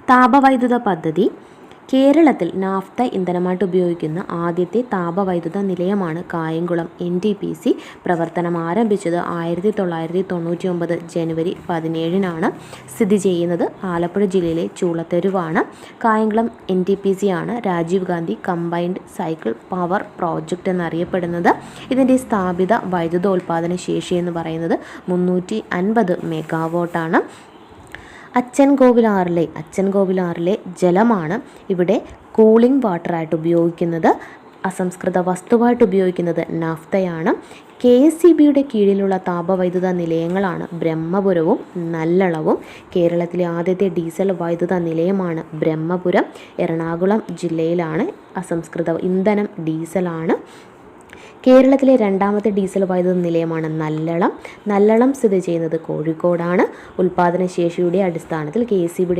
താപവൈദ്യുത പദ്ധതി. കേരളത്തിൽ നാഫ്ത ഇന്ധനമായിട്ട് ഉപയോഗിക്കുന്ന ആദ്യത്തെ താപവൈദ്യുത നിലയമാണ് കായംകുളം NTPC. പ്രവർത്തനം ആരംഭിച്ചത് 1999 ജനുവരി 17 സ്ഥിതി ചെയ്യുന്നത് ആലപ്പുഴ ജില്ലയിലെ ചൂളത്തെരുവാണ്. കായംകുളം NTPC ആണ് Rajiv Gandhi combined cycle power project എന്നറിയപ്പെടുന്നത്. ഇതിൻ്റെ സ്ഥാപിത വൈദ്യുതോൽപാദന ശേഷി എന്ന് പറയുന്നത് 350 മെഗാവാട്ടാണ്. അച്ചൻകോവിലാറിലെ ജലമാണ് ഇവിടെ കൂളിംഗ് വാട്ടറായിട്ട് ഉപയോഗിക്കുന്നത്. അസംസ്കൃത വസ്തുവായിട്ട് ഉപയോഗിക്കുന്നത് നാഫ്തയാണ്. KSEBയുടെ കീഴിലുള്ള താപവൈദ്യുത നിലയങ്ങളാണ് ബ്രഹ്മപുരവും നല്ലളവും. കേരളത്തിലെ ആദ്യത്തെ ഡീസൽ വൈദ്യുത നിലയമാണ് ബ്രഹ്മപുരം. എറണാകുളം ജില്ലയിലാണ്. അസംസ്കൃത ഇന്ധനം ഡീസലാണ്. കേരളത്തിലെ രണ്ടാമത്തെ ഡീസൽ വൈദ്യുത നിലയമാണ് നല്ലളം സ്ഥിതി ചെയ്യുന്നത് കോഴിക്കോടാണ്. ഉൽപാദന ശേഷിയുടെ അടിസ്ഥാനത്തിൽ KSEBയുടെ